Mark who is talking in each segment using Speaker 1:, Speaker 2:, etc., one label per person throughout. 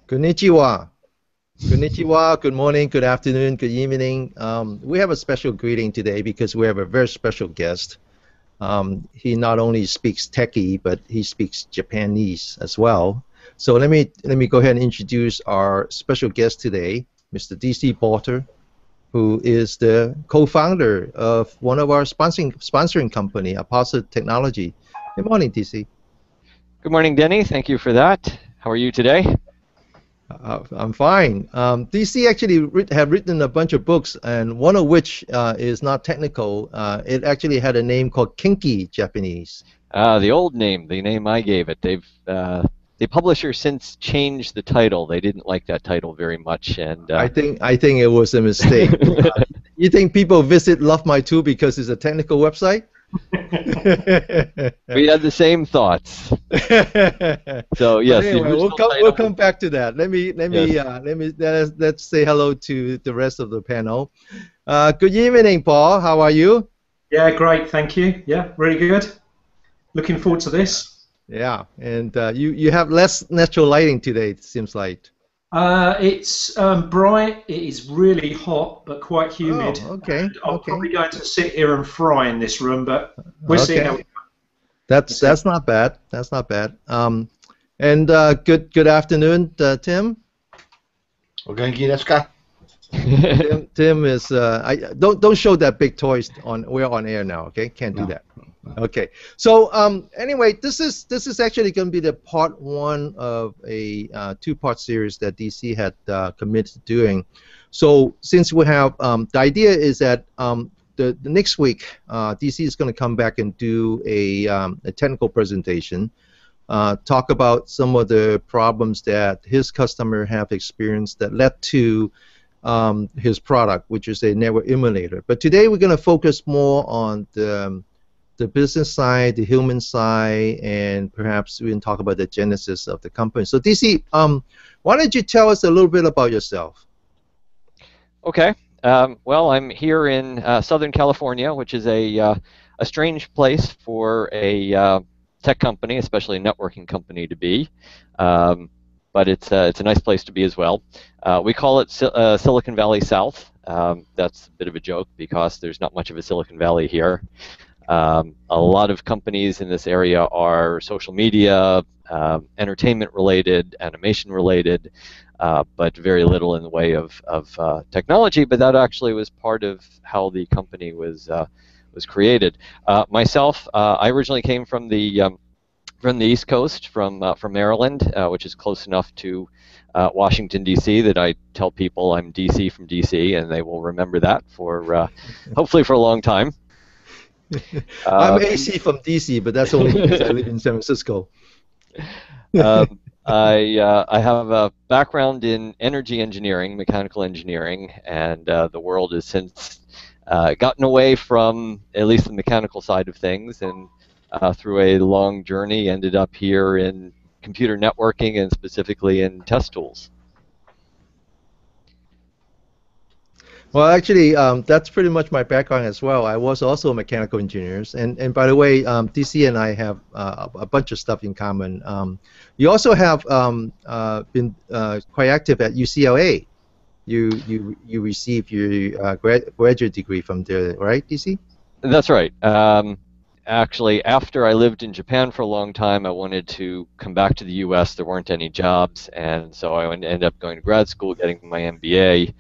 Speaker 1: Konnichiwa. Konnichiwa, good morning, good afternoon, good evening. We have a special greeting today because we have a very special guest. He not only speaks techie, but he speaks Japanese as well. So let me go ahead and introduce our special guest today, Mr. D.C. Palter, who is the co-founder of one of our sponsoring company, Apposite Technology. Good morning, D.C.
Speaker 2: Good morning, Denny. Thank you for that. How are you today?
Speaker 1: I'm fine. DC actually have written a bunch of books, and one of which is not technical. It actually had a name called Kinki Japanese.
Speaker 2: The old name, the name I gave it. The publisher since changed the title. They didn't like that title very much, and
Speaker 1: I think it was a mistake. You think people visit Love My Tool because it's a technical website?
Speaker 2: We had the same thoughts. So yes,
Speaker 1: anyway, we'll come back to that. Let's say hello to the rest of the panel. Good evening, Paul. How are you?
Speaker 3: Yeah, great. Thank you. Yeah, really good. Looking forward to this.
Speaker 1: Yeah, and you have less natural lighting today, it seems like.
Speaker 3: It's bright. It is really hot, but quite humid.
Speaker 1: Oh, okay.
Speaker 3: I'm probably going to sit here and fry in this room, but we'll see how we go.
Speaker 1: That's not bad. That's not bad. And good afternoon, Tim.
Speaker 4: Ogenki desu ka?
Speaker 1: Tim is don't show that big toys on. We're on air now. Okay, can't do that. Okay. So anyway, this is actually going to be the part one of a two-part series that DC had committed to doing. So since we have the idea is that the next week DC is going to come back and do a technical presentation, talk about some of the problems that his customer have experienced that led to his product, which is a network emulator. But today we're going to focus more on the business side, the human side, and perhaps we can talk about the genesis of the company. So DC, why don't you tell us a little bit about yourself?
Speaker 2: Okay. Well, I'm here in Southern California, which is a strange place for a tech company, especially a networking company, to be. But it's a nice place to be as well. We call it Silicon Valley South. That's a bit of a joke because there's not much of a Silicon Valley here. A lot of companies in this area are social media, entertainment related, animation related, but very little in the way of technology. But that actually was part of how the company was created. Myself, I originally came from the East Coast, from Maryland, which is close enough to Washington, D.C. that I tell people I'm D.C. from D.C. and they will remember that for hopefully for a long time.
Speaker 1: I'm AC from DC, but that's only because I live in San Francisco.
Speaker 2: I have a background in energy engineering, mechanical engineering, and the world has since gotten away from at least the mechanical side of things, and through a long journey ended up here in computer networking and specifically in test tools.
Speaker 1: Well, actually, that's pretty much my background as well. I was also a mechanical engineer, and by the way, DC and I have a bunch of stuff in common. You also have been quite active at UCLA. You received your graduate degree from there, right, DC?
Speaker 2: That's right. Actually, after I lived in Japan for a long time, I wanted to come back to the U.S. There weren't any jobs, and so I ended up going to grad school, getting my MBA.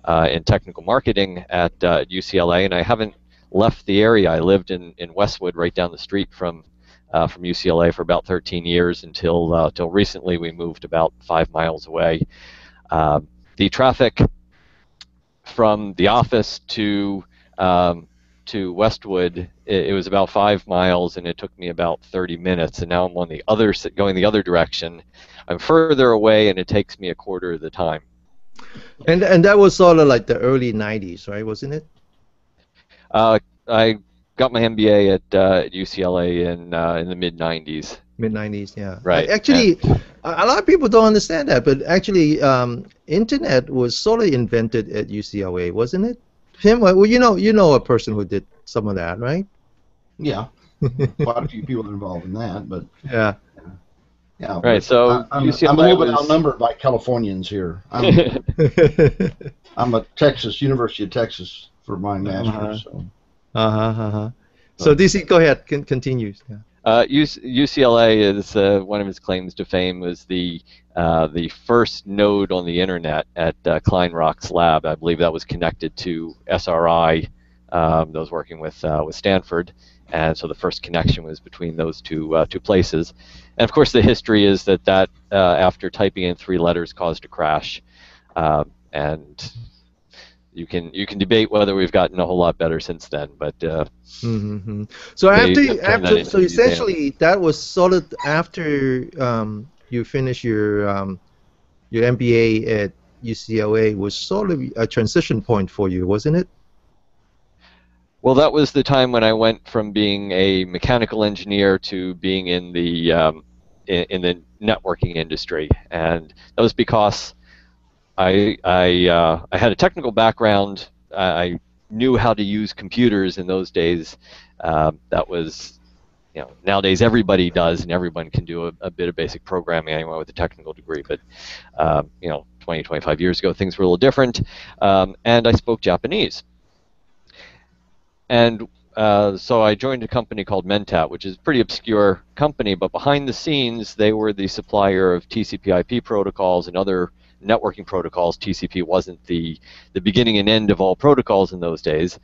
Speaker 2: In technical marketing at UCLA, and I haven't left the area. I lived in Westwood, right down the street from UCLA, for about 13 years until recently we moved about 5 miles away. The traffic from the office to Westwood, it was about 5 miles, and it took me about 30 minutes. And now I'm on going the other direction. I'm further away, and it takes me a quarter of the time.
Speaker 1: And that was sort of like the early 90s, right? Wasn't it?
Speaker 2: I got my MBA at UCLA in the mid 90s.
Speaker 1: Mid 90s, yeah.
Speaker 2: Right.
Speaker 1: Actually, a lot of people don't understand that, but actually, internet was sort of invented at UCLA, wasn't it? Tim, well, you know a person who did some of that, right?
Speaker 4: Yeah. Quite a few people involved in that, but
Speaker 1: yeah.
Speaker 4: Yeah.
Speaker 2: Right. So
Speaker 4: I'm a
Speaker 2: UCLA
Speaker 4: little bit
Speaker 2: was
Speaker 4: outnumbered by Californians here. I'm at University of Texas for my master's. So.
Speaker 1: So DC, go ahead, continue. Yeah.
Speaker 2: UCLA is one of its claims to fame was the first node on the internet at Kleinrock's lab. I believe that was connected to SRI, that was working with Stanford, and so the first connection was between those two places. And of course, the history is that after typing in 3 letters caused a crash, and you can debate whether we've gotten a whole lot better since then, but.
Speaker 1: So so essentially that was sort of after you finish your MBA at UCLA was sort of a transition point for you, wasn't it?
Speaker 2: Well, that was the time when I went from being a mechanical engineer to being in the networking industry, and that was because I had a technical background. I knew how to use computers in those days. That was, nowadays everybody does, and everyone can do a bit of basic programming, anyone with a technical degree. But 20, 25 years ago, things were a little different, and I spoke Japanese. And so I joined a company called Mentat, which is a pretty obscure company, but behind the scenes, they were the supplier of TCP/IP protocols and other networking protocols. TCP wasn't the beginning and end of all protocols in those days,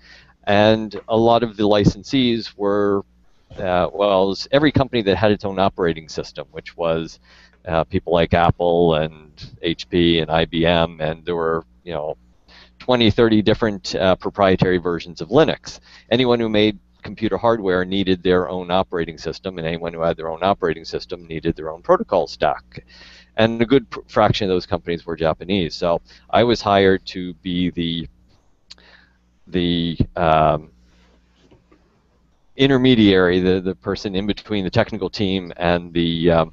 Speaker 2: and a lot of the licensees were, it was every company that had its own operating system, which was people like Apple and HP and IBM, and there were 20, 30 different proprietary versions of Linux. Anyone who made computer hardware needed their own operating system, and anyone who had their own operating system needed their own protocol stack. And a good fraction of those companies were Japanese. So I was hired to be the intermediary, the person in between the technical team and the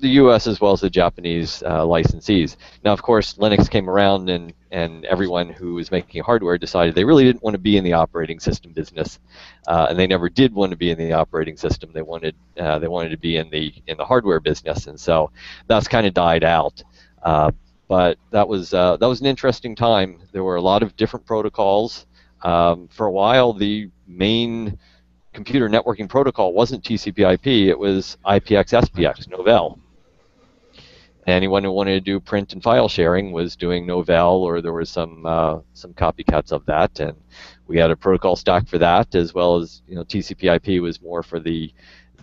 Speaker 2: U.S. as well as the Japanese licensees. Now, of course, Linux came around, and everyone who was making hardware decided they really didn't want to be in the operating system business, and they never did want to be in the operating system. They wanted to be in the hardware business, and so that's kind of died out. But that was an interesting time. There were a lot of different protocols. For a while, the main computer networking protocol wasn't TCP/IP. It was IPX/SPX, Novell. Anyone who wanted to do print and file sharing was doing Novell, or there were some copycats of that, and we had a protocol stack for that, as well as TCP/IP was more for the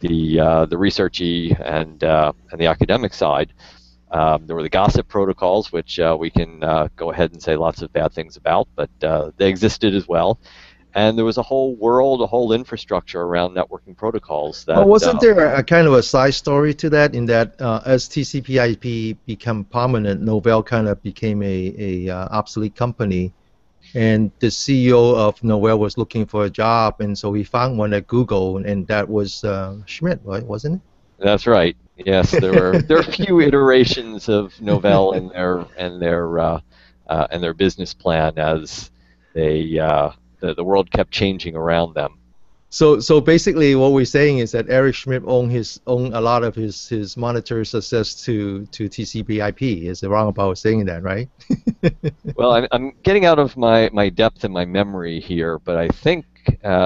Speaker 2: researchy and the academic side. There were the gossip protocols, which we can go ahead and say lots of bad things about, but they existed as well. And there was a whole world, a whole infrastructure around networking protocols. That,
Speaker 1: wasn't there a kind of a side story to that, in that as TCP/IP became prominent, Novell kind of became a obsolete company, and the CEO of Novell was looking for a job, and so he found one at Google, and that was Schmidt, right? Wasn't it?
Speaker 2: That's right. Yes, there were a few iterations of Novell and their business plan as the world kept changing around them.
Speaker 1: So basically, what we're saying is that Eric Schmidt owned a lot of his monetary success to TCP/IP. Is it wrong about saying that, right?
Speaker 2: Well, I'm getting out of my depth and my memory here, but I think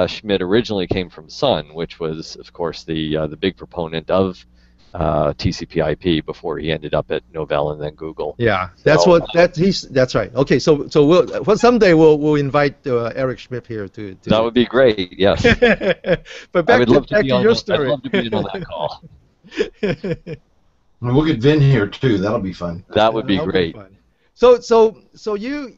Speaker 2: Schmidt originally came from Sun, which was, of course, the big proponent of TCP/IP before he ended up at Novell and then Google.
Speaker 1: Yeah, that's right. Okay, so someday we'll invite Eric Schmidt here to
Speaker 2: that would be great. Yes.
Speaker 1: But back to your story.
Speaker 2: I'd love to be on that call.
Speaker 4: We'll get Vin here too. That'll be fun.
Speaker 2: That would be great.
Speaker 1: So you.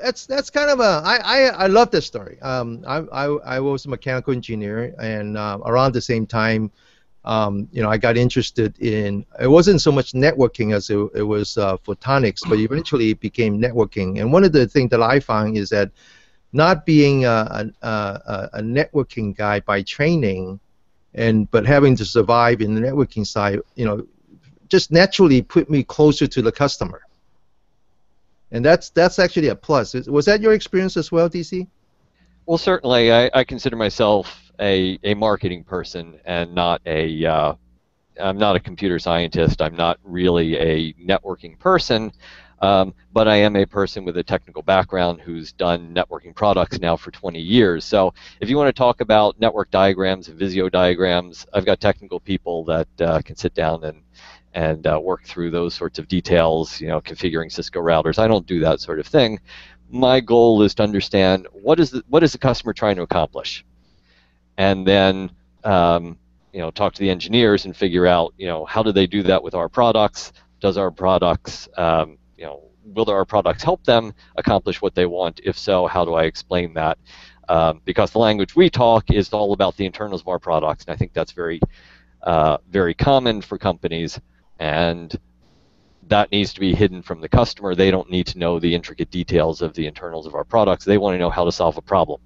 Speaker 1: That's kind of I love this story. I was a mechanical engineer, and around the same time, I got interested in, it wasn't so much networking as it was photonics, but eventually it became networking. And one of the things that I found is that not being a networking guy by training, but having to survive in the networking side, just naturally put me closer to the customer. And that's actually a plus. Was that your experience as well, DC?
Speaker 2: Well, certainly. I consider myself a marketing person and not a not a computer scientist. I'm not really a networking person, but I am a person with a technical background who's done networking products now for 20 years. So if you want to talk about network diagrams and Visio diagrams, I've got technical people that can sit down and work through those sorts of details, configuring Cisco routers. I don't do that sort of thing. My goal is to understand what is the customer trying to accomplish, and then talk to the engineers and figure out how do they do that with our products. Does our products will our products help them accomplish what they want? If so, how do I explain that? Because the language we talk is all about the internals of our products, and I think that's very common for companies, and that needs to be hidden from the customer. They don't need to know the intricate details of the internals of our products. They want to know how to solve a problem.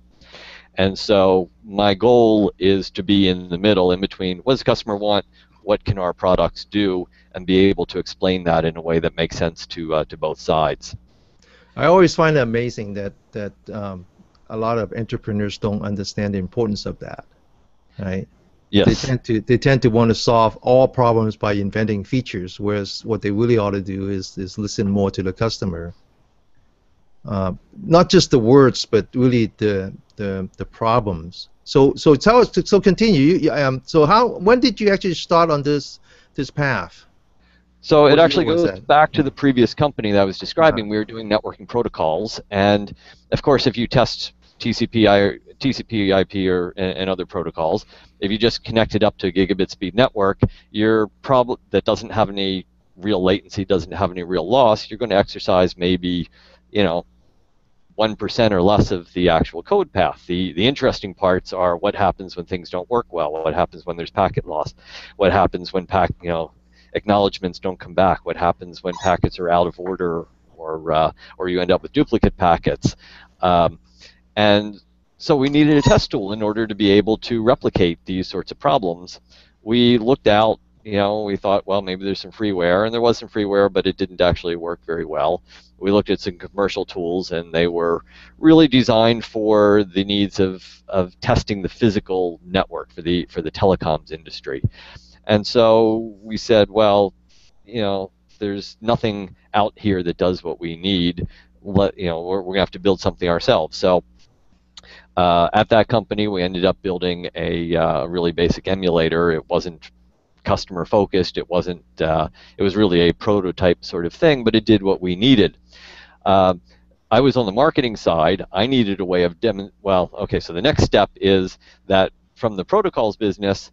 Speaker 2: And so my goal is to be in the middle, in between what does the customer want, what can our products do, and be able to explain that in a way that makes sense to both sides.
Speaker 1: I always find it amazing that a lot of entrepreneurs don't understand the importance of that, right?
Speaker 2: Yes.
Speaker 1: They tend to want to solve all problems by inventing features, whereas what they really ought to do is listen more to the customer. Not just the words, but really the problems. So tell us. So continue. When did you actually start on this path?
Speaker 2: So it actually goes back to the previous company that I was describing. We were doing networking protocols, and of course, if you test TCP/IP and other protocols, if you just connect it up to a gigabit speed network, that doesn't have any real latency, doesn't have any real loss, you're going to exercise maybe 1% or less of the actual code path. The interesting parts are what happens when things don't work well, what happens when there's packet loss, what happens when acknowledgements don't come back, what happens when packets are out of order, or you end up with duplicate packets. And so we needed a test tool in order to be able to replicate these sorts of problems. We looked out, we thought, well, maybe there's some freeware, and there was some freeware, but it didn't actually work very well. We looked at some commercial tools, and they were really designed for the needs of testing the physical network for the telecoms industry. And so we said, well, there's nothing out here that does what we need. We're going to have to build something ourselves. So at that company, we ended up building a really basic emulator. It wasn't customer focused. It wasn't. It was really a prototype sort of thing, but it did what we needed. I was on the marketing side. I needed a way of so the next step is that from the protocols business,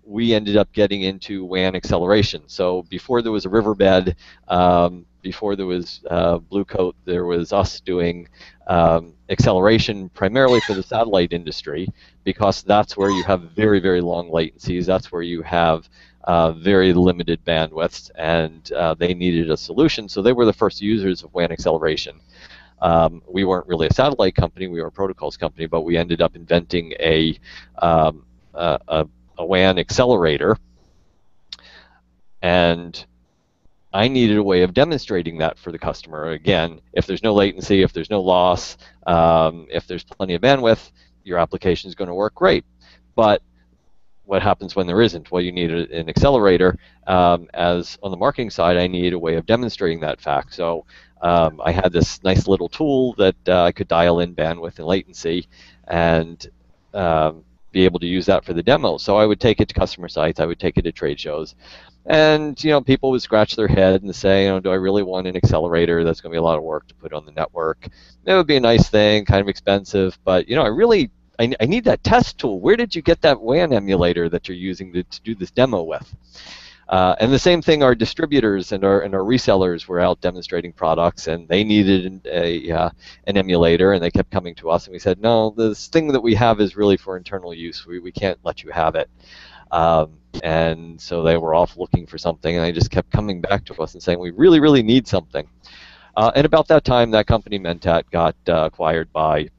Speaker 2: we ended up getting into WAN acceleration. So before there was a riverbed, before there was Blue Coat, there was us doing acceleration primarily for the satellite industry, because that's where you have very, very long latencies. That's where you have very limited bandwidths, and they needed a solution. So they were the first users of WAN acceleration. We weren't really a satellite company. We were a protocols company, but we ended up inventing a WAN accelerator, and I needed a way of demonstrating that for the customer. Again, if there's no latency, if there's no loss, if there's plenty of bandwidth, your application is going to work great. But what happens when there isn't? Well, you need an accelerator. As on the marketing side, I need a way of demonstrating that fact. So I had this nice little tool that I could dial in bandwidth and latency, and be able to use that for the demo. So I would take it to customer sites, I would take it to trade shows, and people would scratch their head and say, do I really want an accelerator? That's going to be a lot of work to put on the network. It would be a nice thing, kind of expensive, but I need that test tool. Where did you get that WAN emulator that you're using to do this demo with? And the same thing, our distributors and our resellers were out demonstrating products, and they needed an emulator, and they kept coming to us, and we said, no, this thing that we have is really for internal use. We can't let you have it. And so they were off looking for something, and they just kept coming back to us and saying, we really, really need something. And about that time, that company, Mentat, got acquired by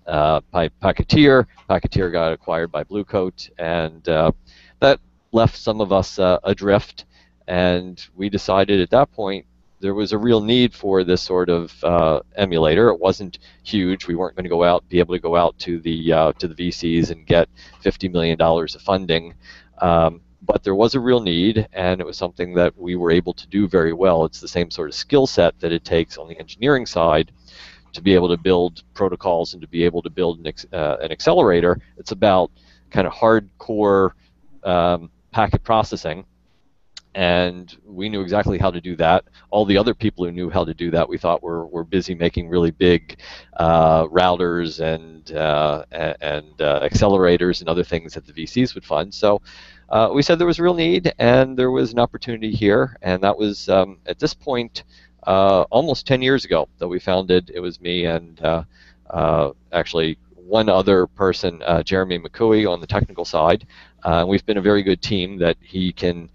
Speaker 2: Packeteer. Packeteer got acquired by Blue Coat, and that left some of us adrift, and we decided at that point there was a real need for this sort of emulator. It wasn't huge. We weren't going to be able to go out to the VCs and get $50 million of funding, but there was a real need, and it was something that we were able to do very well. It's the same sort of skill set that it takes on the engineering side to be able to build protocols and to be able to build an accelerator. It's about kind of hardcore packet processing, and we knew exactly how to do that. All the other people who knew how to do that, we thought were busy making really big routers and accelerators and other things that the VCs would fund. So we said there was a real need, and there was an opportunity here, and that was at this point almost 10 years ago that we founded. It was me and actually one other person, Jeremy McCooey, on the technical side. We've been a very good team. That he can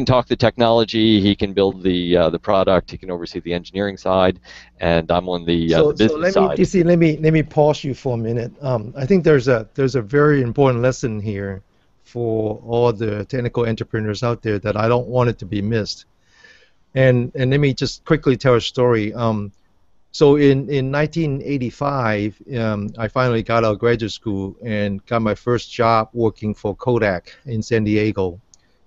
Speaker 2: talk the technology, he can build the product, he can oversee the engineering side, and I'm on the business side.
Speaker 1: DC, let me pause you for a minute. I think there's a very important lesson here for all the technical entrepreneurs out there that I don't want it to be missed. And let me just quickly tell a story. So in 1985, I finally got out of graduate school and got my first job working for Kodak in San Diego.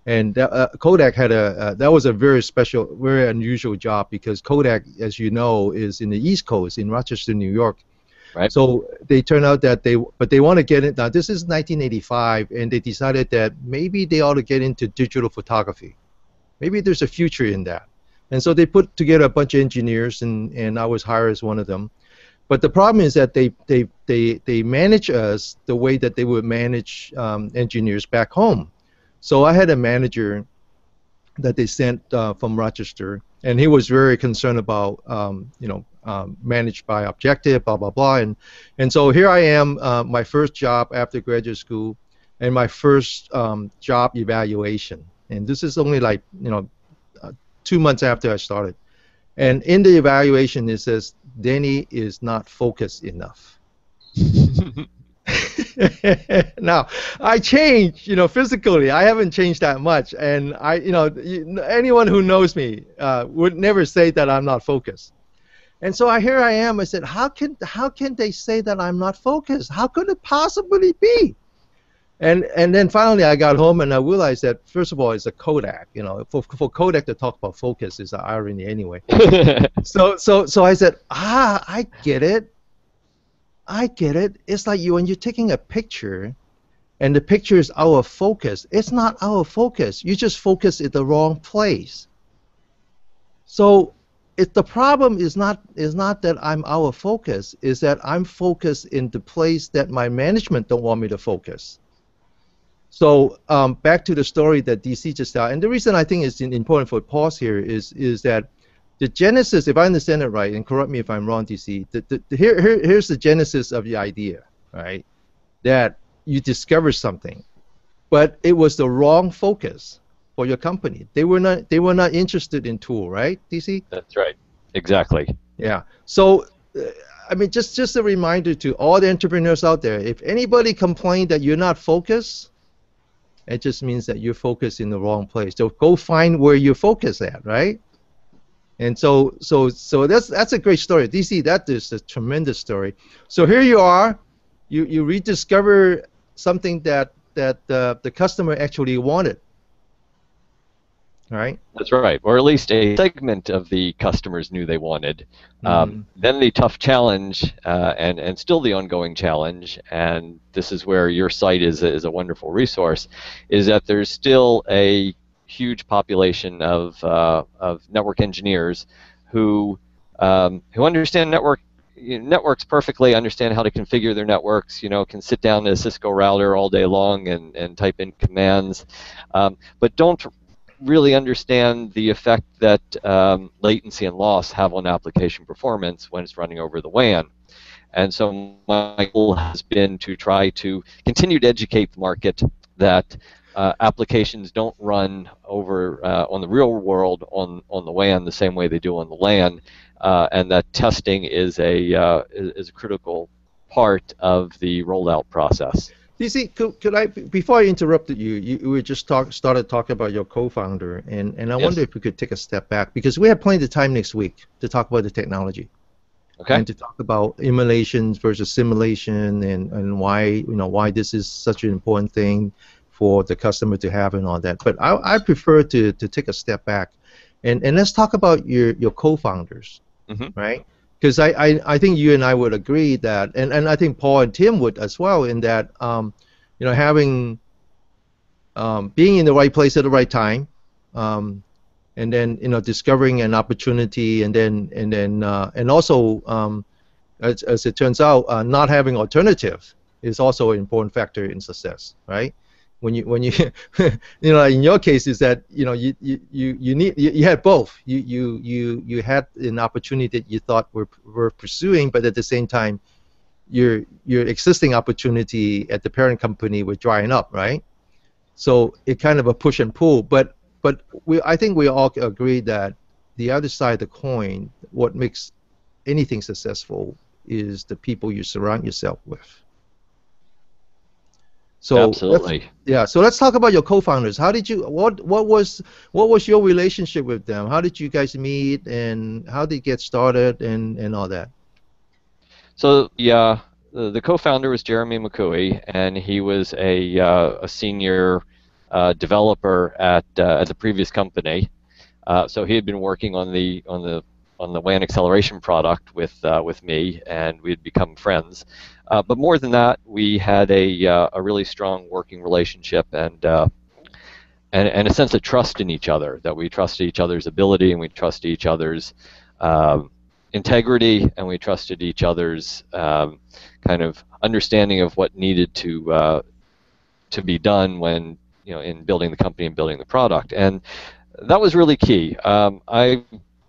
Speaker 1: And Kodak had that was a very special, very unusual job, because Kodak, as you know, is in the East Coast, in Rochester, New York.
Speaker 2: Right.
Speaker 1: So they turned out that they want to get it. Now this is 1985, and they decided that maybe they ought to get into digital photography. Maybe there's a future in that. And so they put together a bunch of engineers, and I was hired as one of them. But the problem is that they manage us the way that they would manage engineers back home. So I had a manager that they sent from Rochester, and he was very concerned about managed by objective, blah blah blah. And so here I am, my first job after graduate school, and my first job evaluation. And this is only like 2 months after I started. And in the evaluation, it says, Denny is not focused enough. Now, I changed, physically. I haven't changed that much. And anyone who knows me would never say that I'm not focused. And so here I am. I said, how can they say that I'm not focused? How could it possibly be? And then finally I got home and I realized that, first of all, it's a Kodak. For Kodak to talk about focus is an irony anyway. So I said, I get it. It's like when you're taking a picture and the picture is out of focus. It's not out of focus. You just focus in the wrong place. So the problem is not that I'm out of focus, is that I'm focused in the place that my management don't want me to focus. So back to the story that DC just started, and the reason I think it's important for pause here is that the genesis, if I understand it right, and correct me if I'm wrong, DC, here's the genesis of the idea, right? That you discover something, but it was the wrong focus for your company. They were not interested in tool, right, DC?
Speaker 2: That's right. Exactly.
Speaker 1: Yeah. So I mean, just a reminder to all the entrepreneurs out there: if anybody complained that you're not focused, it just means that you're focused in the wrong place. So go find where you're focused at, right? And so that's a great story. DC, that is a tremendous story. So here you are, you rediscover something that the customer actually wanted. All right?
Speaker 2: That's right, or at least a segment of the customers knew they wanted. Then the tough challenge, and still the ongoing challenge, and this is where your site is a wonderful resource, is that there's still a huge population of network engineers who understand networks perfectly, understand how to configure their networks, can sit down at a Cisco router all day long and type in commands, but don't really understand the effect that latency and loss have on application performance when it's running over the WAN. And so my goal has been to try to continue to educate the market that applications don't run over on the real world on the WAN the same way they do on the LAN, and that testing is a critical part of the rollout process.
Speaker 1: DC, could I, before I interrupted you, you just started talking about your co-founder, and I wonder if we could take a step back, because we have plenty of time next week to talk about the technology. Okay. And to talk about emulations versus simulation, and why why this is such an important thing for the customer to have and all that. But I prefer to take a step back, and let's talk about your co-founders, right? Because I think you and I would agree that, and I think Paul and Tim would as well, in that you know, having being in the right place at the right time, and then, you know, discovering an opportunity, and also as it turns out, not having alternatives is also an important factor in success, right? When you you know, in your case is that, you know, you had both. You had an opportunity that you thought were pursuing, but at the same time, your existing opportunity at the parent company was drying up, right? So it kind of a push and pull. But I think we all agree that the other side of the coin, what makes anything successful, is the people you surround yourself with. So
Speaker 2: absolutely.
Speaker 1: Yeah. So let's talk about your co-founders. How did you? What was your relationship with them? How did you guys meet, and how did it get started, and all that?
Speaker 2: So yeah, the co-founder was Jeremy McCooey, and he was a senior developer at the previous company. So he had been working on the WAN acceleration product with me, and we had become friends. But more than that, we had a really strong working relationship and a sense of trust in each other. That we trusted each other's ability, and we trusted each other's integrity, and we trusted each other's kind of understanding of what needed to be done when, you know, in building the company and building the product. And that was really key.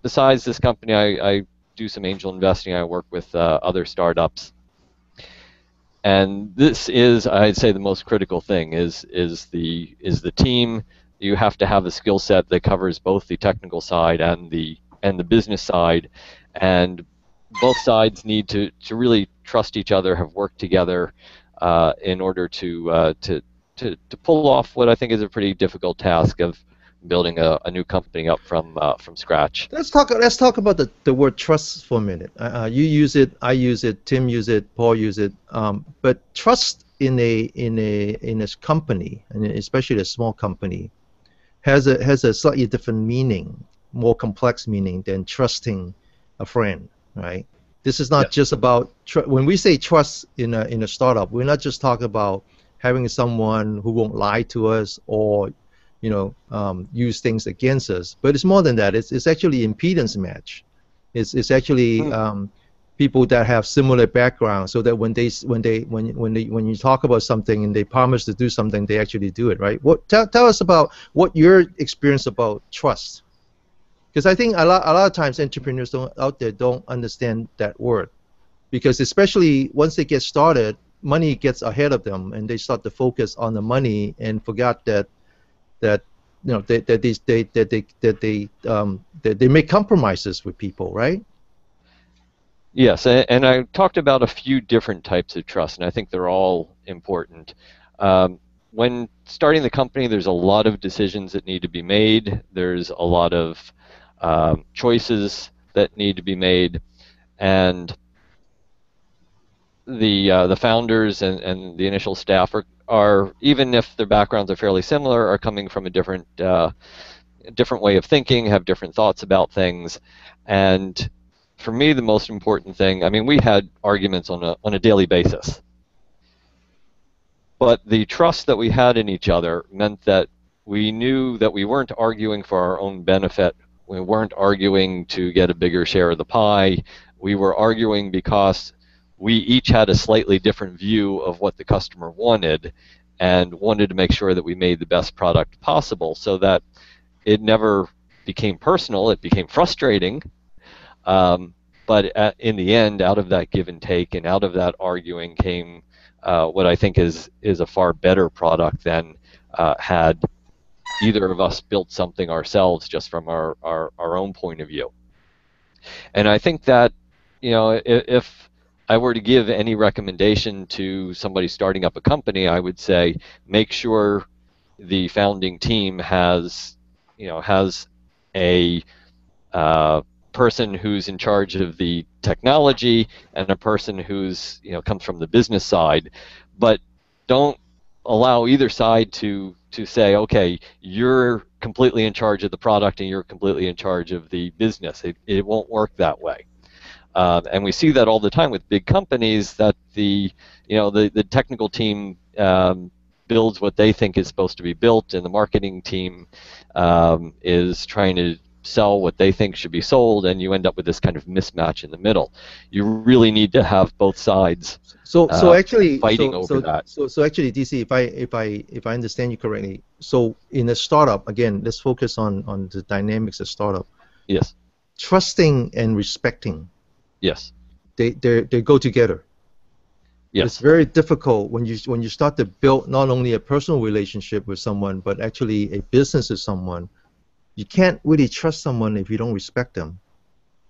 Speaker 2: Besides this company, I do some angel investing. I work with other startups, and this is, I'd say, the most critical thing is the team. You have to have a skill set that covers both the technical side and the business side, and both sides need to really trust each other, have worked together in order to pull off what I think is a pretty difficult task of building a new company up from scratch.
Speaker 1: Let's talk about the word trust for a minute. You use it, I use it, Tim use it, Paul use it. But trust in a company, and especially a small company, has a slightly different meaning, more complex meaning than trusting a friend, right? This is not just about when we say trust in a startup. We're not just talking about having someone who won't lie to us or, you know, use things against us. But it's more than that. It's actually impedance match. It's actually people that have similar backgrounds, so that when you talk about something and they promise to do something, they actually do it, right? Tell us about what your experience about trust. Because I think a lot of times entrepreneurs out there don't understand that word, because especially once they get started, money gets ahead of them, and they start to focus on the money and forgot that you know that they make compromises with people, right?
Speaker 2: Yes, and I talked about a few different types of trust, and I think they're all important. When starting the company, there's a lot of decisions that need to be made. There's a lot of choices that need to be made, and the founders and the initial staff are, even if their backgrounds are fairly similar, are coming from a different way of thinking, have different thoughts about things. And for me, the most important thing, I mean, we had arguments on a daily basis, but the trust that we had in each other meant that we knew that we weren't arguing for our own benefit. We weren't arguing to get a bigger share of the pie. We were arguing because we each had a slightly different view of what the customer wanted, and wanted to make sure that we made the best product possible, so that it never became personal. It became frustrating, but in the end, out of that give and take and out of that arguing came what I think is a far better product than had either of us built something ourselves just from our own point of view. And I think that, you know, if I were to give any recommendation to somebody starting up a company, I would say make sure the founding team has a person who's in charge of the technology and a person who's, you know, comes from the business side, but don't allow either side to say, okay, you're completely in charge of the product and you're completely in charge of the business. It won't work that way. And we see that all the time with big companies, that the technical team builds what they think is supposed to be built, and the marketing team is trying to sell what they think should be sold, and you end up with this kind of mismatch in the middle. You really need to have both sides
Speaker 1: actually
Speaker 2: fighting over that.
Speaker 1: So actually, DC, if I understand you correctly, so in a startup, again, let's focus on the dynamics of startup.
Speaker 2: Yes.
Speaker 1: Trusting and respecting.
Speaker 2: Yes.
Speaker 1: They go together.
Speaker 2: Yes.
Speaker 1: It's very difficult when you start to build not only a personal relationship with someone, but actually a business with someone. You can't really trust someone if you don't respect them,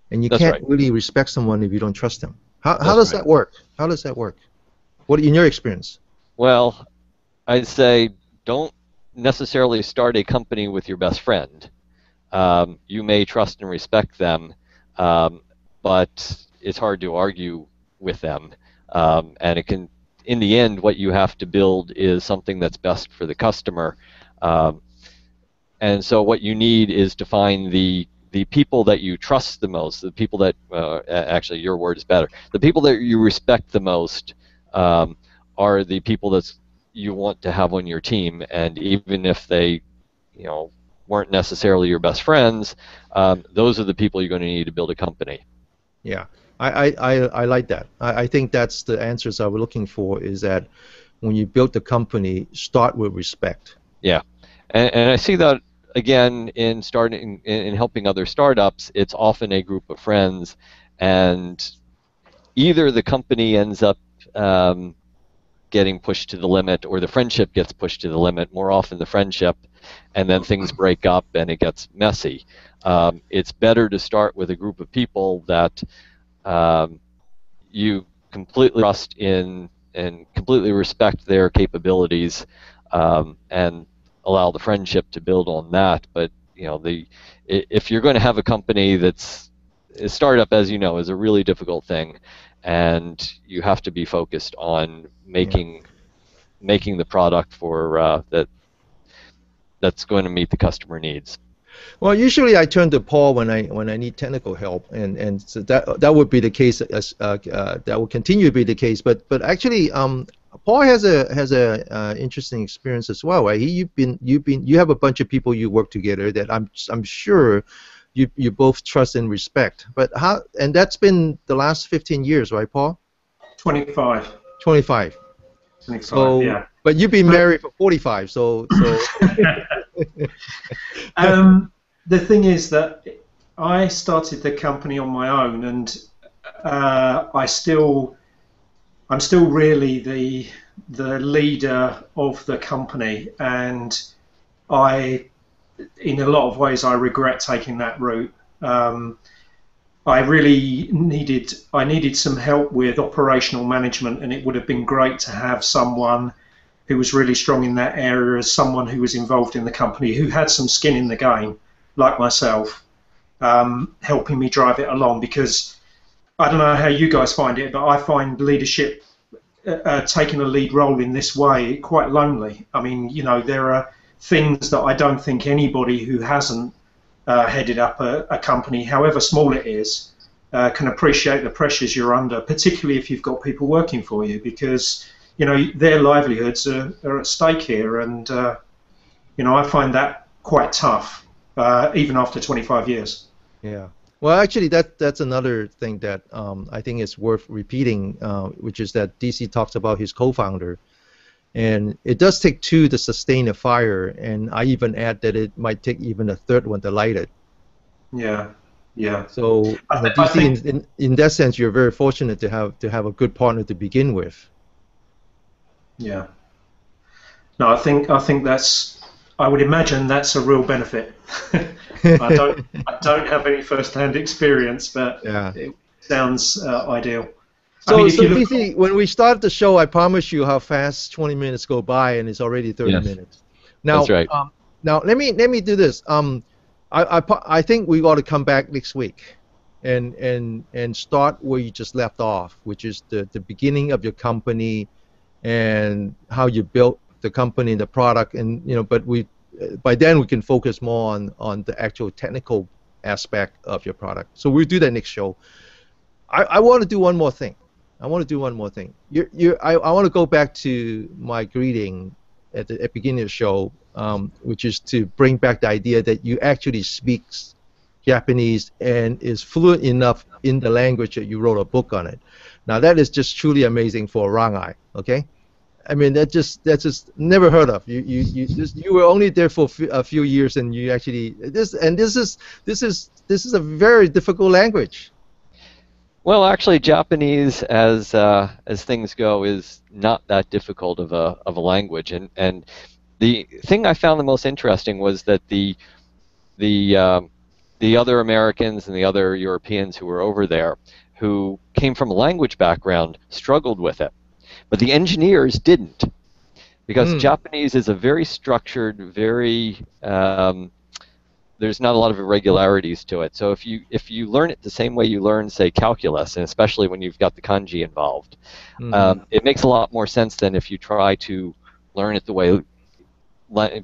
Speaker 1: and you can't really respect someone if you don't trust them. How does that work? How does that work? What in your experience?
Speaker 2: Well, I'd say don't necessarily start a company with your best friend. You may trust and respect them, but it's hard to argue with them. And it can, in the end, what you have to build is something that's best for the customer. And so what you need is to find the people that you trust the most, the people that, actually your word is better, the people that you respect the most are the people that you want to have on your team. And even if they, weren't necessarily your best friends, those are the people you're going to need to build a company.
Speaker 1: Yeah, I like that. I think that's the answers I was looking for, is that when you build the company, start with respect.
Speaker 2: Yeah, and I see that again in helping other startups. It's often a group of friends, and either the company ends up getting pushed to the limit, or the friendship gets pushed to the limit. More often the friendship, and then things break up and it gets messy. It's better to start with a group of people that you completely trust in and completely respect their capabilities, and allow the friendship to build on that. But if you're going to have a company a startup, as you know, is a really difficult thing, and you have to be focused on making the product for that's going to meet the customer needs.
Speaker 1: Well, usually I turn to Paul when I need technical help, and so that would be the case. That will continue to be the case. But actually, Paul has a interesting experience as well, right? You have a bunch of people you work together that I'm sure you both trust and respect. But and that's been the last 15 years, right, Paul?
Speaker 3: 25.
Speaker 1: 25.
Speaker 3: 25.
Speaker 1: So,
Speaker 3: yeah.
Speaker 1: But you've been married for 45, so.
Speaker 3: The thing is that I started the company on my own, and I'm still really the leader of the company, and in a lot of ways I regret taking that route. I really needed some help with operational management, and it would have been great to have someone who was really strong in that area, as someone who was involved in the company, who had some skin in the game, like myself, helping me drive it along. Because I don't know how you guys find it, but I find leadership, taking a lead role in this way, quite lonely. I mean, there are things that I don't think anybody who hasn't headed up a company, however small it is, can appreciate the pressures you're under, particularly if you've got people working for you, because their livelihoods are at stake here, and I find that quite tough, even after 25 years.
Speaker 1: Yeah. Well, actually, that's another thing that I think is worth repeating, which is that DC talks about his co-founder, and it does take two to sustain a fire, and I even add that it might take even a third one to light it.
Speaker 3: Yeah. Yeah.
Speaker 1: So DC, in that sense, you're very fortunate to have a good partner to begin with.
Speaker 3: Yeah. No, I think I would imagine that's a real benefit. I don't have any first-hand experience, but
Speaker 1: yeah,
Speaker 3: it sounds ideal.
Speaker 1: So DC, when we started the show, I promised you how fast 20 minutes go by, and it's already 30 minutes. Now,
Speaker 2: that's right.
Speaker 1: Now let me do this. I think we ought to come back next week, and start where you just left off, which is the beginning of your company, and how you built the company, the product, and but by then we can focus more on the actual technical aspect of your product. So we'll do that next show. I want to do one more thing. I want to go back to my greeting at the beginning of the show, which is to bring back the idea that you actually speak Japanese and is fluent enough in the language that you wrote a book on it. Now that is just truly amazing for a Rangai. Okay, I mean that's just never heard of. You were only there for a few years, and you actually this is a very difficult language.
Speaker 2: Well, actually, Japanese, as things go, is not that difficult of a language, and the thing I found the most interesting was that the other Americans and the other Europeans who were over there, who came from a language background, struggled with it, but the engineers didn't, because Japanese is a very structured, very there's not a lot of irregularities to it. So if you learn it the same way you learn, say, calculus, and especially when you've got the kanji involved, it makes a lot more sense than if you try to learn it the way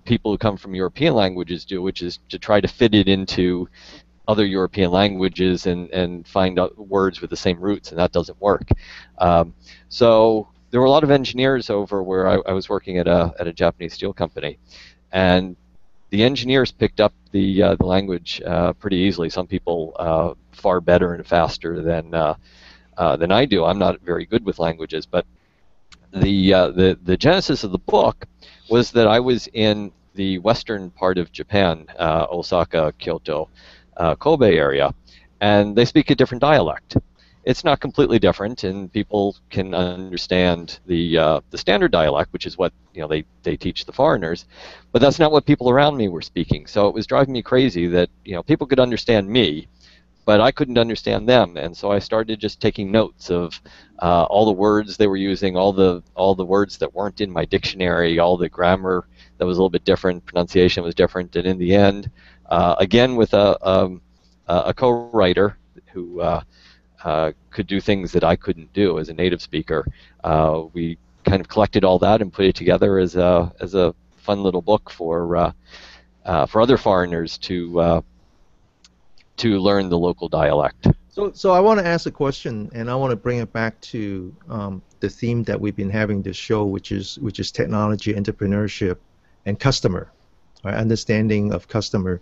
Speaker 2: people who come from European languages do, which is to try to fit it into other European languages and find out words with the same roots, and that doesn't work. So there were a lot of engineers over where I was working at a Japanese steel company, and the engineers picked up the language pretty easily. Some people far better and faster than I do. I'm not very good with languages, but the genesis of the book was that I was in the western part of Japan, Osaka, Kyoto, Kobe area, and they speak a different dialect. It's not completely different, and people can understand the standard dialect, which is what they teach the foreigners, but that's not what people around me were speaking. So it was driving me crazy that people could understand me, but I couldn't understand them, and so I started just taking notes of all the words they were using, all the words that weren't in my dictionary, all the grammar that was a little bit different, pronunciation was different, and in the end, again with a co-writer who could do things that I couldn't do as a native speaker. We kind of collected all that and put it together as a fun little book for other foreigners to learn the local dialect.
Speaker 1: So I want to ask a question, and I want to bring it back to the theme that we've been having this show, which is technology, entrepreneurship, and customer, right? Understanding of customer.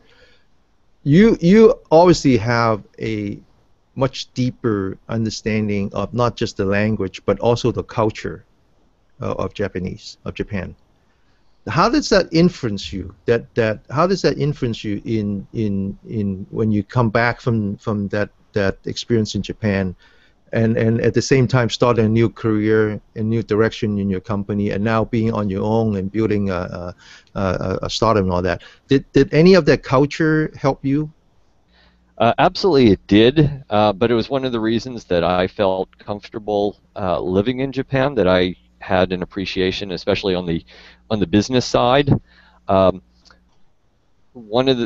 Speaker 1: You obviously have a much deeper understanding of not just the language but also the culture of Japan. How does that influence you? How does that influence you in when you come back from that experience in Japan, and at the same time starting a new career, a new direction in your company, and now being on your own and building a startup and all that? Did any of that culture help you?
Speaker 2: Absolutely, it did, but it was one of the reasons that I felt comfortable living in Japan, that I had an appreciation, especially on the business side. I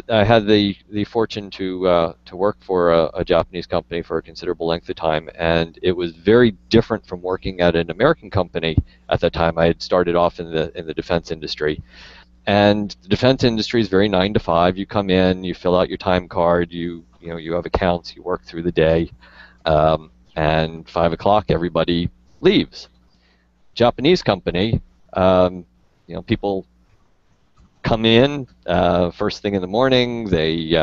Speaker 2: had the fortune to work for a Japanese company for a considerable length of time, and it was very different from working at an American company at that time. I had started off in the defense industry, and the defense industry is very 9 to 5. You come in, you fill out your time card, you have accounts, you work through the day, and 5 o'clock everybody leaves. Japanese company, people come in first thing in the morning. They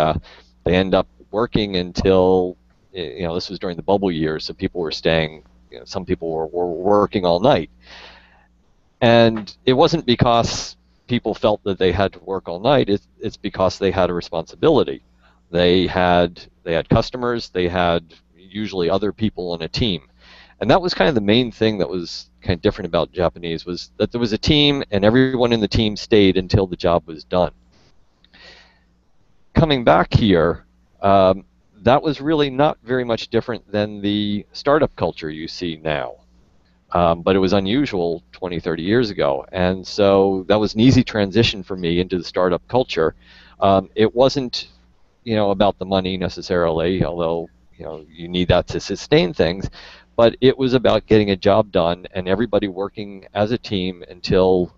Speaker 2: end up working until this was during the bubble years, so people were staying. Some people were working all night, and it wasn't because people felt that they had to work all night. It's because they had a responsibility. They had customers. They had usually other people on a team, and that was kind of the main thing that was kind of different about Japanese, was that there was a team and everyone in the team stayed until the job was done. Coming back here, that was really not very much different than the startup culture you see now. But it was unusual 20, 30 years ago, and so that was an easy transition for me into the startup culture. It wasn't about the money necessarily, although you need that to sustain things, but it was about getting a job done and everybody working as a team until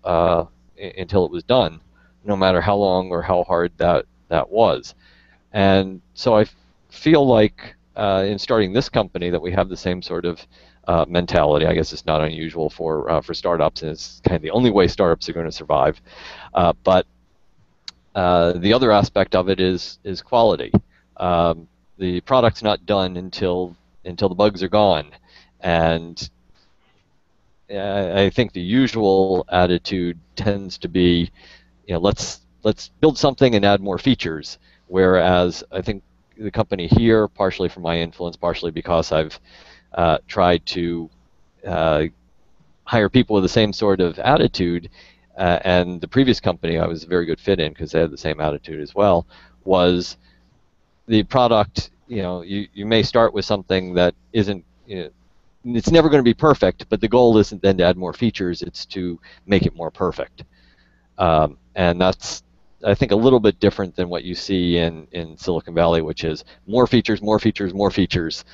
Speaker 2: until it was done, no matter how long or how hard that was. And so I feel like in starting this company that we have the same sort of mentality. I guess it's not unusual for startups, and it's kind of the only way startups are going to survive. But the other aspect of it is quality. The product's not done until the bugs are gone, and I think the usual attitude tends to be, let's build something and add more features. Whereas I think the company here, partially from my influence, partially because I've tried to hire people with the same sort of attitude, and the previous company I was a very good fit in because they had the same attitude as well, was the product, you may start with something that isn't, it's never going to be perfect, but the goal isn't then to add more features, it's to make it more perfect. And that's, I think, a little bit different than what you see in Silicon Valley, which is more features, more features, more features,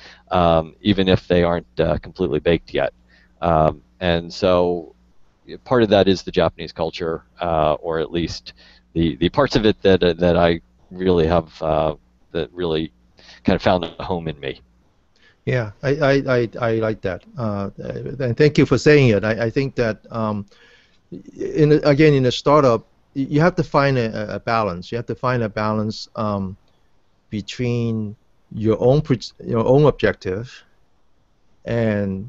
Speaker 2: even if they aren't completely baked yet. And so part of that is the Japanese culture, or at least the parts of it that I really have, that really kind of found a home in me.
Speaker 1: Yeah, I like that. And thank you for saying it. I think that, again, in a startup, you have to find a balance. You have to find a balance between your own objective and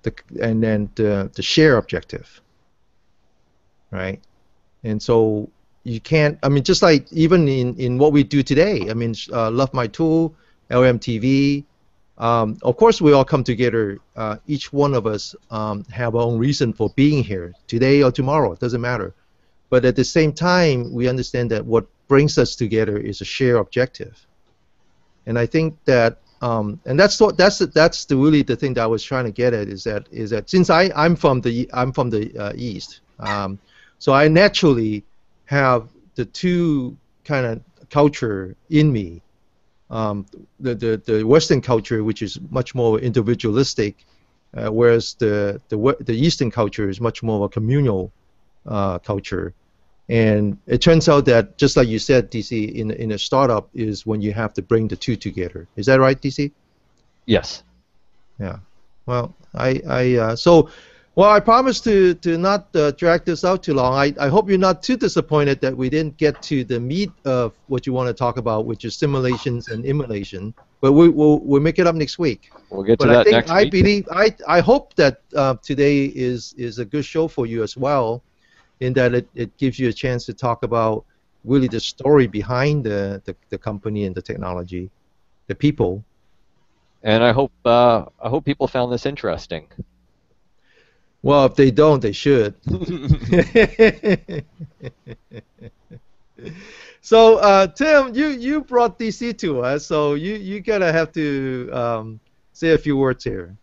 Speaker 1: then the share objective, right? And so you can't. I mean, just like even in what we do today. I mean, Love My Tool, LMTV. Of course, we all come together. Each one of us have our own reason for being here today or tomorrow. It doesn't matter. But at the same time, we understand that what brings us together is a shared objective. And I think that, and that's really the thing that I was trying to get at, is that since I'm from the East, so I naturally have the two kind of culture in me. The Western culture, which is much more individualistic, whereas the Eastern culture is much more of a communal culture. And it turns out that, just like you said, DC, in a startup is when you have to bring the two together. Is that right, DC?
Speaker 2: Yes.
Speaker 1: Yeah. Well, I promise to not drag this out too long. I hope you're not too disappointed that we didn't get to the meat of what you want to talk about, which is simulations and emulation. But we'll make it up next week.
Speaker 2: We'll get to that next week.
Speaker 1: I hope that today is a good show for you as well, in that it gives you a chance to talk about really the story behind the company and the technology, the people.
Speaker 2: And I hope people found this interesting.
Speaker 1: Well, if they don't, they should. So, Tim, you brought DC to us, so you gotta have to say a few words here.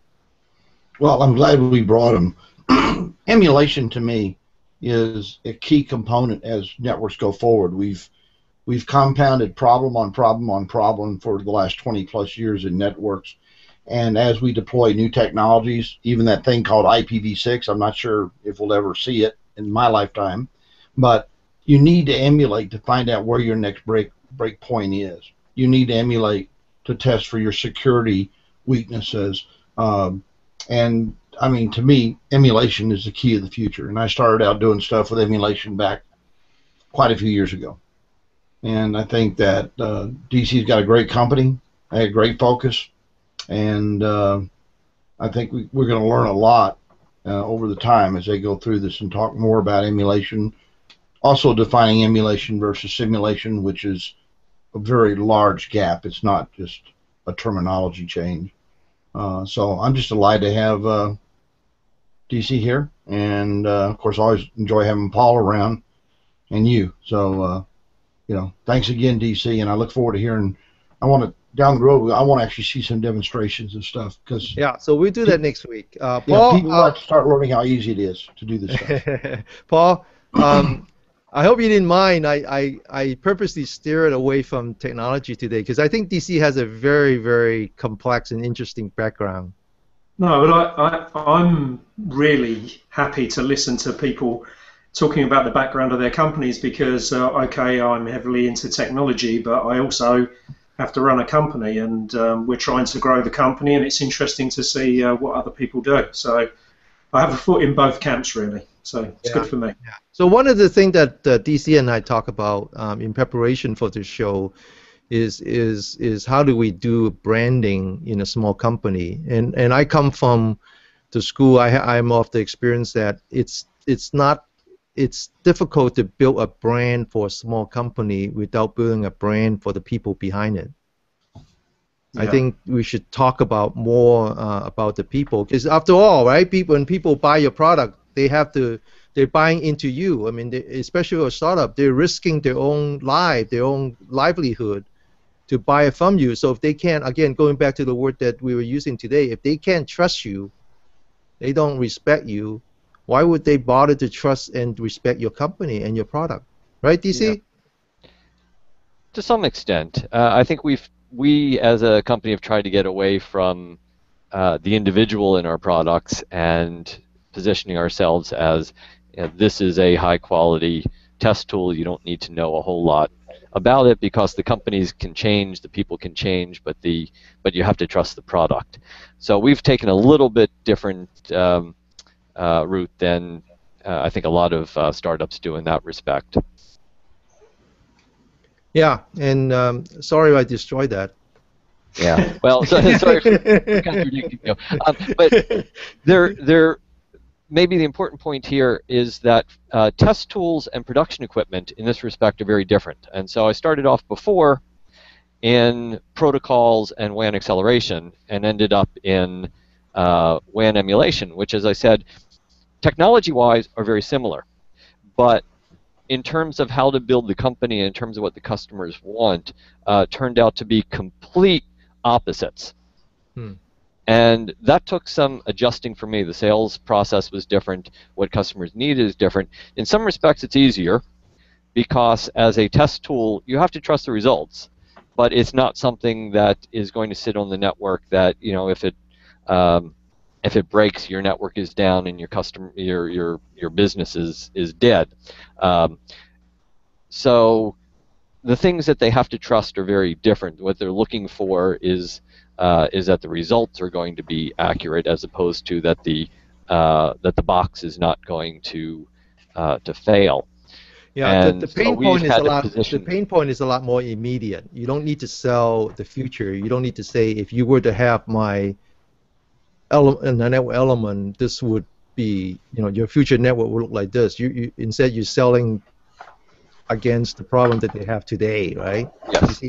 Speaker 4: Well, I'm glad we brought him. Emulation to me is a key component as networks go forward. We've compounded problem on problem on problem for the last 20 plus years in networks. And as we deploy new technologies, even that thing called IPv6, I'm not sure if we'll ever see it in my lifetime, but you need to emulate to find out where your next break point is. You need to emulate to test for your security weaknesses. And I mean, to me, emulation is the key of the future. And I started out doing stuff with emulation back quite a few years ago. And I think that DC's got a great company, a great focus. And I think we're going to learn a lot over the time as they go through this and talk more about emulation. Also defining emulation versus simulation, which is a very large gap. It's not just a terminology change. So I'm just delighted to have DC here. And, of course, I always enjoy having Paul around and you. So, thanks again, DC. And I look forward to hearing. Down the road, I want to actually see some demonstrations and stuff.
Speaker 1: Yeah, so we'll do that next week. Paul,
Speaker 4: people have to start learning how easy it is to do this stuff.
Speaker 1: Paul, I hope you didn't mind. I purposely steered away from technology today because I think DC has a very, very complex and interesting background.
Speaker 3: No, but I'm really happy to listen to people talking about the background of their companies because, okay, I'm heavily into technology, but I also have to run a company, and we're trying to grow the company, and it's interesting to see what other people do. So I have a foot in both camps, really. So it's good for me.
Speaker 1: Yeah. So one of the things that DC and I talk about in preparation for the show is how do we do branding in a small company? And I come from the school. I'm of the experience that it's difficult to build a brand for a small company without building a brand for the people behind it. Yeah. I think we should talk about more about the people, because after all, right? When people buy your product, they're buying into you. I mean, especially a startup, they're risking their own life, their own livelihood to buy it from you. So if they can't, again, going back to the word that we were using today, if they can't trust you, they don't respect you, why would they bother to trust and respect your company and your product? Right, DC?
Speaker 2: Yeah. To some extent. I think we as a company have tried to get away from the individual in our products and positioning ourselves as, you know, this is a high quality test tool. You don't need to know a whole lot about it because the companies can change, the people can change, but you have to trust the product. So we've taken a little bit different route than I think a lot of startups do in that respect. Yeah,
Speaker 1: and sorry I destroyed that.
Speaker 2: Yeah, well, sorry for contradicting you. But maybe the important point here is that test tools and production equipment in this respect are very different. And so I started off before in protocols and WAN acceleration and ended up in WAN emulation, which, as I said, technology-wise are very similar. But in terms of how to build the company, in terms of what the customers want, turned out to be complete opposites. And that took some adjusting for me. The sales process was different. What customers needed is different. In some respects, it's easier because as a test tool, you have to trust the results. But it's not something that is going to sit on the network that, you know, if it breaks, your network is down and your business is dead. So the things that they have to trust are very different. What they're looking for is that the results are going to be accurate, as opposed to that the box is not going to fail.
Speaker 1: Yeah, the pain point is the pain point is a lot more immediate. You don't need to sell the future. You don't need to say, if you were to have my network element, this would be, you know, your future network would look like this. Instead you're selling against the problem that they have today, right?
Speaker 2: Yes,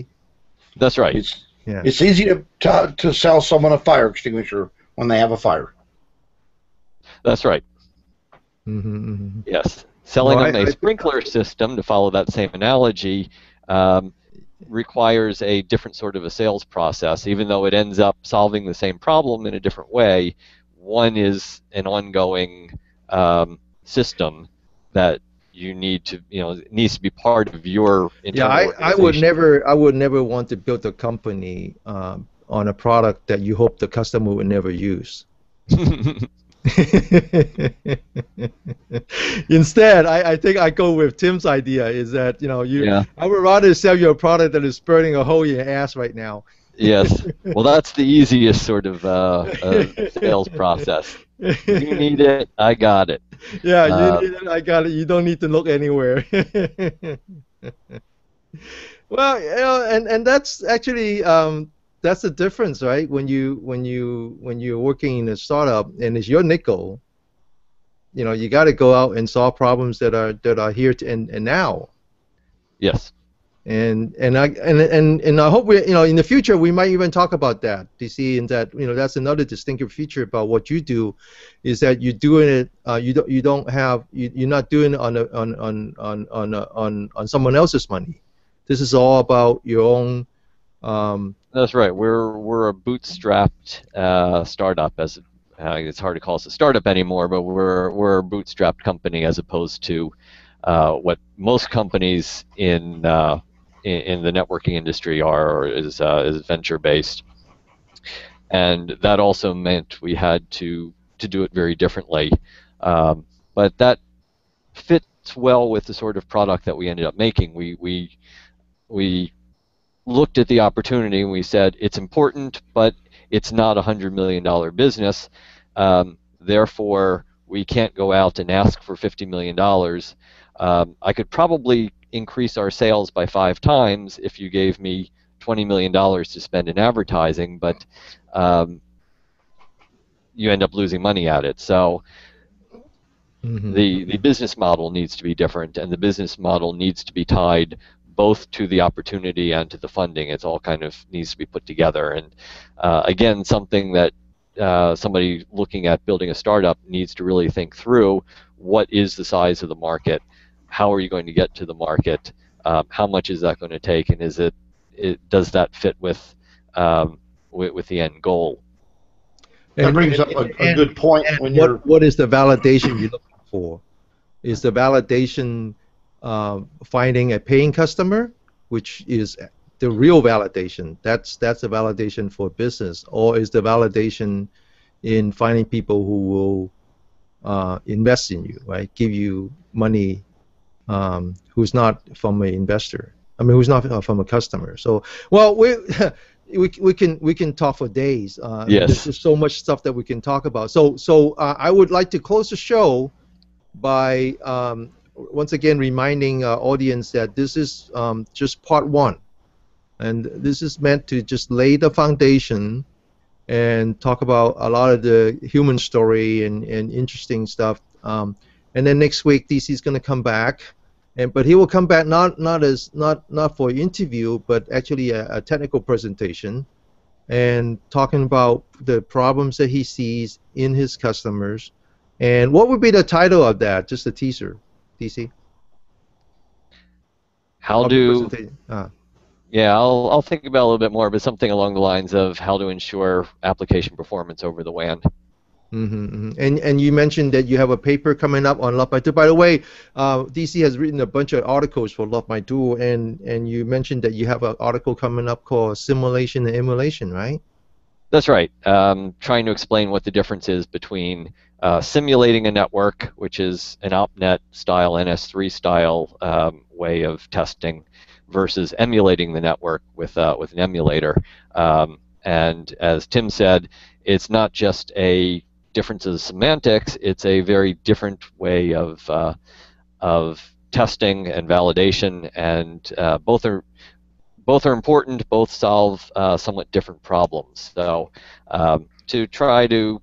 Speaker 2: that's right.
Speaker 4: It's easy to sell someone a fire extinguisher when they have a fire.
Speaker 2: That's right. Yes. Selling them a sprinkler system, to follow that same analogy, requires a different sort of a sales process, even though it ends up solving the same problem in a different way. One is an ongoing system that you need to, you know, it needs to be part of your internal organization.
Speaker 1: I would never want to build a company on a product that you hope the customer would never use. Instead, I think I go with Tim's idea, is that, you know, I would rather sell you a product that is burning a hole in your ass right now.
Speaker 2: Yes. Well, that's the easiest sort of sales process. You need it, I got it.
Speaker 1: Yeah, you need it, I got it. You don't need to look anywhere. Well, you know, and that's actually that's the difference, right? When you're working in a startup and it's your nickel, you know, you got to go out and solve problems that are here and now.
Speaker 2: Yes.
Speaker 1: And I hope we, you know, in the future we might even talk about that, DC, and that, you know, that's another distinctive feature about what you do, is that you're doing it. You're not doing it on someone else's money. This is all about your own.
Speaker 2: That's right. We're a bootstrapped startup. As it's hard to call us a startup anymore, but we're a bootstrapped company, as opposed to what most companies in the networking industry is venture based, and that also meant we had to do it very differently. But that fit fits well with the sort of product that we ended up making. We looked at the opportunity and we said it's important, but it's not a $100 million business. Therefore, we can't go out and ask for $50 million. I could probably increase our sales by 5 times if you gave me $20 million to spend in advertising, but you end up losing money at it. So the business model needs to be different, and the business model needs to be tied both to the opportunity and to the funding. It's all kind of needs to be put together. And again, something that somebody looking at building a startup needs to really think through: what is the size of the market? How are you going to get to the market? How much is that going to take? And does that fit with the end goal?
Speaker 4: That brings up a good point.
Speaker 1: What is the validation you're looking for? Is the validation finding a paying customer, which is the real validation? That's a validation for business, or is the validation in finding people who will invest in you, right? Give you money, who's not from an investor. I mean, who's not from a customer. So, well, we can talk for days.
Speaker 2: Yes.
Speaker 1: There's just so much stuff that we can talk about. So I would like to close the show by once again reminding our audience that this is just part 1, and this is meant to just lay the foundation and talk about a lot of the human story and interesting stuff. And then next week, DC is going to come back. But he will come back not for interview, but actually a technical presentation, and talking about the problems that he sees in his customers. And what would be the title of that? Just a teaser, DC.
Speaker 2: Yeah, I'll think about it a little bit more, but something along the lines of how to ensure application performance over the WAN.
Speaker 1: And you mentioned that you have a paper coming up on Love My Tool. By the way, DC has written a bunch of articles for Love My Tool, and you mentioned that you have an article coming up called Simulation and Emulation, right?
Speaker 2: That's right. Trying to explain what the difference is between simulating a network, which is an OpNet style, NS3 style way of testing, versus emulating the network with an emulator. And as Tim said, it's not just a differences of semantics, it's a very different way of testing and validation, and both are important, both solve somewhat different problems. So to try to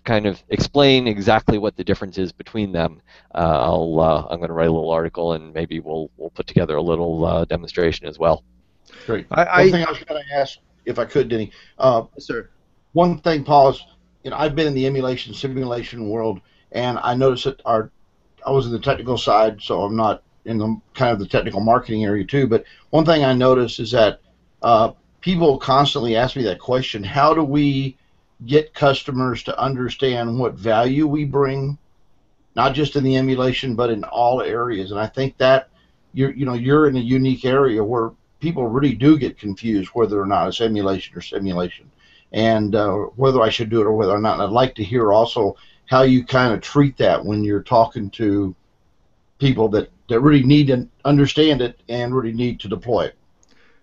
Speaker 2: kind of explain exactly what the difference is between them, I'm going to write a little article, and maybe we'll put together a little demonstration as well.
Speaker 4: Great. One thing I was going to ask, if I could, Denny.
Speaker 1: Yes, sir.
Speaker 4: One thing, Paul, is I've been in the emulation simulation world, and I noticed that I was in the technical side, so I'm not in the kind of the technical marketing area too. But one thing I noticed is that people constantly ask me that question: how do we get customers to understand what value we bring, not just in the emulation but in all areas? And I think that you're in a unique area where people really do get confused whether or not it's emulation or simulation, and whether I should do it or whether or not. And I'd like to hear also how you kind of treat that when you're talking to people that really need to understand it and really need to deploy it.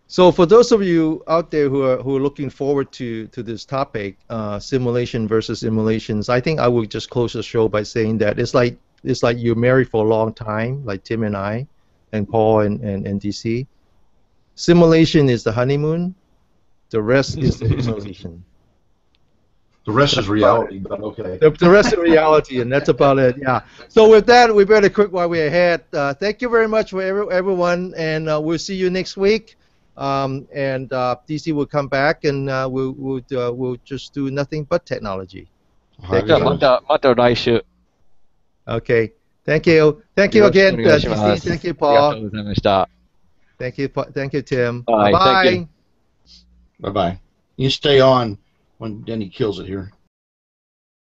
Speaker 1: So for those of you out there who are looking forward to this topic, simulation versus emulations, I think I will just close the show by saying that it's like you're married for a long time, like Tim and I, and Paul and DC. Simulation is the honeymoon. The rest is the emulation.
Speaker 4: The rest is reality, but okay.
Speaker 1: The rest is reality, and that's about it. Yeah. So with that, we better quit while we're ahead. Thank you very much for everyone, and we'll see you next week. And DC will come back, and we'll just do nothing but technology. Okay. Thank you. Thank you again, DC. Thank you, Paul. Thank you, Tim.
Speaker 2: Bye.
Speaker 1: Bye.
Speaker 4: Bye-bye. You stay on when Denny kills it here.